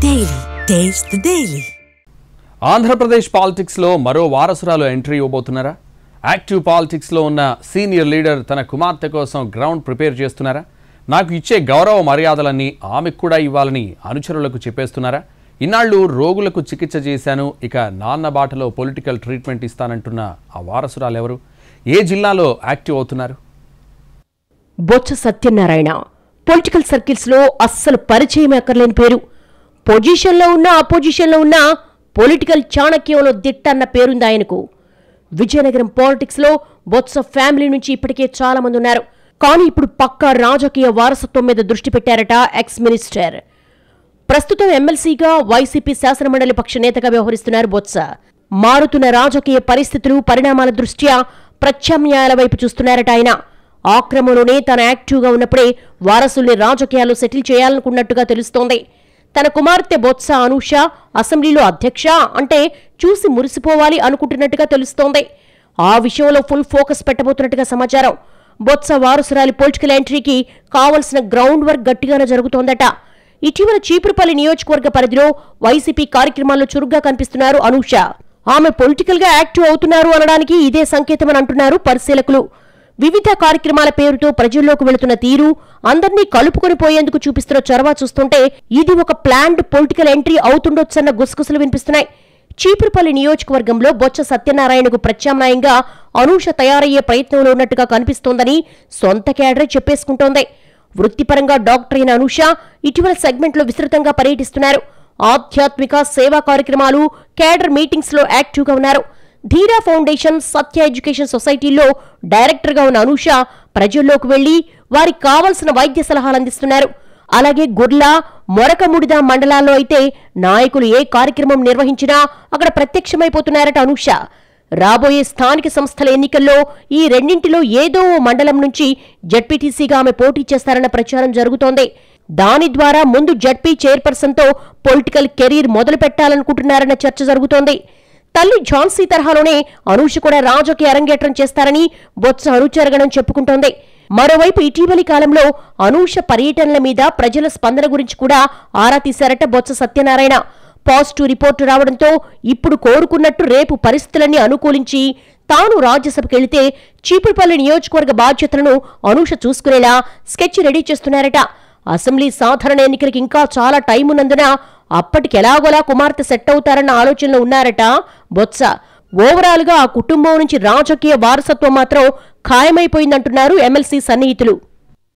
Daily. Taste the Daily. Andhra Pradesh politics లో మరో వారసురాలు entry ఇవ్వబోతున్నారా? Active politics లో ఉన్న సీనియర్ లీడర్ తన కుమార్తె కోసం గ్రౌండ్ ప్రిపేర్ చేస్తున్నారా? నాకు ఇచ్చే గౌరవ మర్యాదలన్నీ ఆమెకు కూడా ఇవ్వాలని అనుచరులకు చెప్పేస్తున్నారా? ఇన్నాళ్ళు రోగులకు చికిత్స చేశాను, ఇక నాన్న బాటలో పొలిటికల్ ట్రీట్మెంట్ ఇస్తానంటున్న ఆ వారసురాలు ఎవరు? ఏ జిల్లాలో యాక్టివ్ అవుతున్నారు? బొత్స సత్యనారాయణ పొలిటికల్ సర్కిల్స్ లో అస్సలు పరిచయం అక్కర్లేని పేరు. పొజిషన్లో ఉన్న అపోజిషన్లో ఉన్న పొలిటికల్ చాణక్యంలో దిట్టన్న పేరుంది ఆయనకు. విజయనగరం పాలిటిక్స్ లో బొత్స ఫ్యామిలీ నుంచి ఇప్పటికే చాలా మంది ఉన్నారు. కానీ ఇప్పుడు పక్కా రాజకీయ వారసత్వం మీద దృష్టి పెట్టారట ఎక్స్ మినిస్టర్. ప్రస్తుతం ఎమ్మెల్సీగా వైసీపీ శాసనమండలి పక్ష నేతగా వ్యవహరిస్తున్నారు బొత్స. మారుతున్న రాజకీయ పరిస్థితులు పరిణామాల దృష్ట్యా ప్రత్యామ్నాయాల వైపు చూస్తున్నారట ఆయన. ఆ క్రమంలోనే తన యాక్టివ్గా ఉన్నప్పుడే వారసుల్ని రాజకీయాల్లో సెటిల్ చేయాలనుకున్నట్టుగా తెలుస్తోంది. తన కుమార్తె బొత్స అనూష అసెంబ్లీలో అధ్యక్ష అంటే చూసి మురిసిపోవాలి అనుకుంటున్నట్టుగా తెలుస్తోంది. ఆ విషయంలో ఫుల్ ఫోకస్ పెట్టబోతున్నట్టుగా సమాచారం. బొత్స వారసురాలి పొలిటికల్ ఎంట్రీకి కావలసిన గ్రౌండ్ వర్క్ గట్టిగానే జరుగుతోందట. ఇటీవల చీపురుపల్లి నియోజకవర్గ పరిధిలో వైసీపీ కార్యక్రమాల్లో చురుగ్గా కనిపిస్తున్నారు అనూష. ఆమె పొలిటికల్ గా యాక్టివ్ అవుతున్నారు అనడానికి ఇదే సంకేతమని అంటున్నారు పరిశీలకులు. వివిధ కార్యక్రమాల పేరుతో ప్రజల్లోకి వెళుతున్న తీరు, అందర్నీ కలుపుకొని పోయేందుకు చూపిస్తున్న చొరవ చూస్తుంటే ఇది ఒక ప్లాన్డ్ పొలిటికల్ ఎంట్రీ అవుతుండొచ్చన్న గుసగుసలు వినిపిస్తున్నాయి. చీపురుపల్లి నియోజకవర్గంలో బొత్స సత్యనారాయణకు ప్రత్యామ్నాయంగా అనూష తయారయ్యే ప్రయత్నంలో ఉన్నట్టుగా కనిపిస్తోందని సొంత క్యాడరే చెప్పేసుకుంటోంది. వృత్తిపరంగా డాక్టర్ అయిన అనూష ఇటీవల సెగ్మెంట్లో విస్తృతంగా పర్యటిస్తున్నారు. ఆధ్యాత్మిక సేవా కార్యక్రమాలు, క్యాడర్ మీటింగ్స్ లో యాక్టివ్గా ఉన్నారు. ధీరా ఫౌండేషన్, సత్య ఎడ్యుకేషన్ సొసైటీలో డైరెక్టర్గా ఉన్న అనూష ప్రజల్లోకి వెళ్లి వారికి కావలసిన వైద్య సలహాలు అందిస్తున్నారు. అలాగే గుర్ల, మొరకముడిద మండలాల్లో అయితే నాయకులు ఏ కార్యక్రమం నిర్వహించినా అక్కడ ప్రత్యక్షమైపోతున్నారట అనూష. రాబోయే స్థానిక సంస్థల ఎన్నికల్లో ఈ రెండింటిలో ఏదో ఓ మండలం నుంచి జడ్పీటీసీగా ఆమె పోటీ చేస్తారన్న ప్రచారం జరుగుతోంది. దాని ద్వారా ముందు జడ్పీ చైర్పర్సన్తో పొలిటికల్ కెరీర్ మొదలు పెట్టాలనుకుంటున్నారన్న చర్చ జరుగుతోంది. తల్లి ఝాన్సీ తరహాలోనే అనూష కూడా రాజకీయ అరంగేట్రం చేస్తారని బొత్స అనుచరగణం చెప్పుకుంటోంది. మరోవైపు ఇటీవలి కాలంలో అనూష పర్యటనల మీద ప్రజల స్పందన గురించి కూడా ఆరా తీశారట బొత్స సత్యనారాయణ. పాజిటివ్ రిపోర్టు రావడంతో ఇప్పుడు కోరుకున్నట్టు రేపు పరిస్థితులన్నీ అనుకూలించి తాను రాజ్యసభకెళితే చీపురుపల్లి నియోజకవర్గ బాధ్యతలను అనూష చూసుకునేలా స్కెచ్ రెడీ చేస్తున్నారట. అసెంబ్లీ సాధారణ ఎన్నికలకి ఇంకా చాలా టైం ఉన్నందున అప్పటికెలాగోలా కుమార్తె సెట్ అవుతారన్న ఆలోచనలో ఉన్నారట బొత్స. ఓవరాల్ గా ఆ కుటుంబం నుంచి రాజకీయ వారసత్వం మాత్రం ఖాయమైపోయిందంటున్నారు ఎమ్మెల్సీ సన్నిహితులు.